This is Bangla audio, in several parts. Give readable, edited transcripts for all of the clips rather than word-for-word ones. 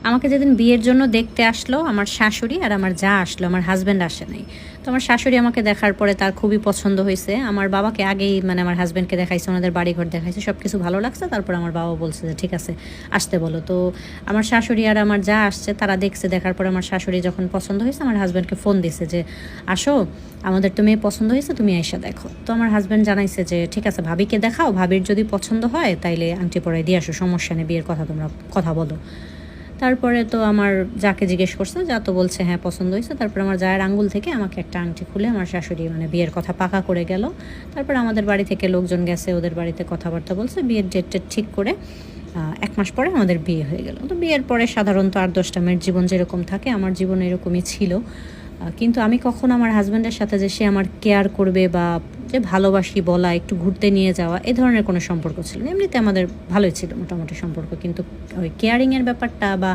আমাকে যেদিন বিয়ের জন্য দেখতে আসলো আমার শাশুড়ি আর আমার যা আসলো, আমার হাজব্যান্ড আসে নাই। তো আমার শাশুড়ি আমাকে দেখার পরে তার খুবই পছন্দ হয়েছে। আমার বাবাকে আগেই মানে আমার হাজব্যান্ডকে দেখাইছে, ওনাদের বাড়িঘর দেখাইছে, সব কিছু ভালো লাগছে। তারপর আমার বাবা বলছে যে ঠিক আছে আসতে বলো। তো আমার শাশুড়ি আর আমার যা আসছে তারা দেখছে, দেখার পরে আমার শাশুড়ি যখন পছন্দ হয়েছে আমার হাজব্যান্ডকে ফোন দিছে যে আসো, আমাদের তো মেয়ে পছন্দ হয়েছে, তুমি এসে দেখো। তো আমার হাজব্যান্ড জানাইছে যে ঠিক আছে ভাবিকে দেখাও, ভাবির যদি পছন্দ হয় তাইলে আংটি পরাই দিয়ে আসো, সমস্যা নেই, বিয়ের কথা তোমরা কথা বলো। তারপরে তো আমার যাকে জিজ্ঞেস করছে, যা তো বলছে হ্যাঁ পছন্দ হয়েছে। তারপর আমার জায়ের আঙ্গুল থেকে আমাকে একটা আংটি খুলে আমার শাশুড়ি মানে বিয়ের কথা পাকা করে গেল। তারপর আমাদের বাড়ি থেকে লোকজন গেছে, ওদের বাড়িতে কথাবার্তা বলছে, বিয়ের ডেট ঠিক করে 1 মাস পরে আমাদের বিয়ে হয়ে গেল। তো বিয়ের পরে সাধারণত 8-10টা মেয়ের জীবন যেরকম থাকে আমার জীবন এরকমই ছিল। কিন্তু আমি কখনো আমার হাজব্যান্ডের সাথে যে সে আমার কেয়ার করবে বা যে ভালোবাসি বলা, একটু ঘুরতে নিয়ে যাওয়া, এ ধরনের কোনো সম্পর্ক ছিল না। এমনিতে আমাদের ভালোই ছিল মোটামুটি সম্পর্ক, কিন্তু ওই কেয়ারিংয়ের ব্যাপারটা বা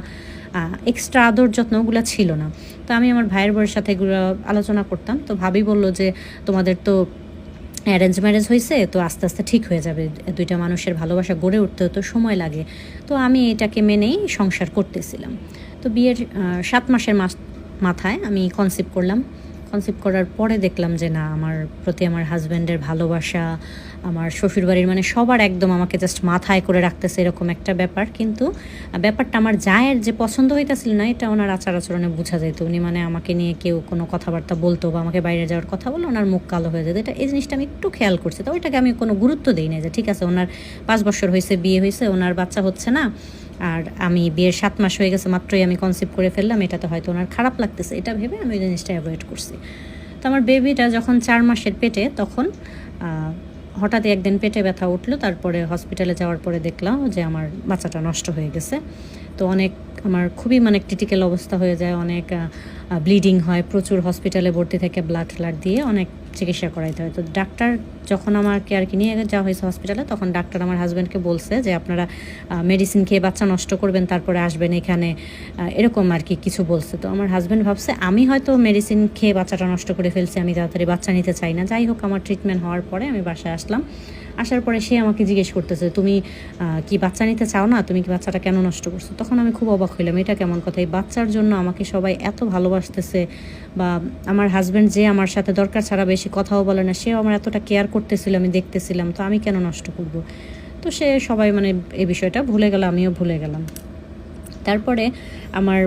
এক্সট্রা আদর যত্ন ওগুলো ছিল না। তো আমি আমার ভাইয়ের বউয়ের সাথে এগুলো আলোচনা করতাম। তো ভাবি বললো যে তোমাদের তো অ্যারেঞ্জ ম্যারেজ হয়েছে, তো আস্তে আস্তে ঠিক হয়ে যাবে, দুইটা মানুষের ভালোবাসা গড়ে উঠতে তো সময় লাগে। তো আমি এটাকে মেনেই সংসার করতেছিলাম। তো বিয়ের 7 মাসের মাথায় আমি কনসিভ করলাম। কনসিভ করার পরে দেখলাম যে না, আমার প্রতি আমার হাজব্যান্ডের ভালোবাসা, আমার শ্বশুরবাড়ির মানে সবার একদম আমাকে জাস্ট মাথায় করে রাখতেছে এরকম একটা ব্যাপার। কিন্তু ব্যাপারটা আমার জায়ের যে পছন্দ হইতেছিল না, এটা ওনার আচার আচরণে বোঝা যেত। উনি মানে আমাকে নিয়ে কেউ কোনো কথাবার্তা বলতো বা আমাকে বাইরে যাওয়ার কথা বললো, ওনার মুখ কালো হয়ে যেত। এই জিনিসটা আমি একটু খেয়াল করছি। তো ওইটাকে আমি কোনো গুরুত্ব দিই না, যে ঠিক আছে ওনার 5 বছর হয়েছে, বিয়ে হয়েছে, ওনার বাচ্চা হচ্ছে না, আর আমি বিয়ের 7 মাস হয়ে গেছে মাত্রই আমি কনসিভ করে ফেললাম, এটাতে হয়তো ওনার খারাপ লাগতেছে, এটা ভেবে আমি ওই জিনিসটা অ্যাভয়েড করছি। তো আমার বেবিটা যখন 4 মাসের পেটে, তখন হঠাৎই একদিন পেটে ব্যথা উঠলো। তারপরে হসপিটালে যাওয়ার পরে দেখলাম যে আমার বাচ্চাটা নষ্ট হয়ে গেছে। তো অনেক আমার খুবই মানে ক্রিটিক্যাল অবস্থা হয়ে যায়, অনেক ব্লিডিং হয়, প্রচুর হসপিটালে ভর্তি থেকে ব্লাড দিয়ে অনেক চিকিৎসা করাইতে হয়। তো ডাক্তার যখন আমাকে আর কি নিয়ে যাওয়া হয়েছে হসপিটালে, তখন ডাক্তার আমার হাজব্যান্ডকে বলছে যে আপনারা মেডিসিন খেয়ে বাচ্চা নষ্ট করবেন, তারপরে আসবেন এখানে, এরকম আর কি কিছু বলছে। তো আমার হাজব্যান্ড ভাবছে আমি হয়তো মেডিসিন খেয়ে বাচ্চাটা নষ্ট করে ফেলছি, আমি তাড়াতাড়ি বাচ্চা নিতে চাই না। যাই হোক, আমার ট্রিটমেন্ট হওয়ার পরে আমি বাসায় আসলাম। আসার পরে সে আমাকে জিজ্ঞেস করতেছে তুমি কি বাচ্চা নিতে চাও না, তুমি কি বাচ্চাটা কেন নষ্ট করছো? তখন আমি খুব অবাক হইলাম, এটা কেমন কথা, এই বাচ্চার জন্য আমাকে সবাই এত ভালোবাসতেছে, বা আমার হাজব্যান্ড যে আমার সাথে দরকার ছাড়া বেশি কথাও বলে না, সেও আমার এতটা কেয়ার করতেছিল, আমি দেখতেছিলাম, তো আমি কেন নষ্ট করব? তো সে সবাই মানে এই বিষয়টা ভুলে গেল, আমিও ভুলে গেলাম। তারপরে আমার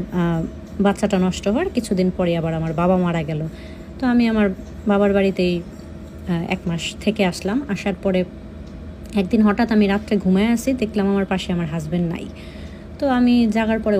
বাচ্চাটা নষ্ট হওয়ার কিছুদিন পরে আবার আমার বাবা মারা গেল। তো আমি আমার বাবার বাড়িতেই 1 মাস থেকে আসলাম। আসার পরে একদিন হঠাৎ আমি রাত্রে ঘুমায় আসি, দেখলাম আমার পাশে আমার হাজব্যান্ড নাই। তো আমি জাগার পরে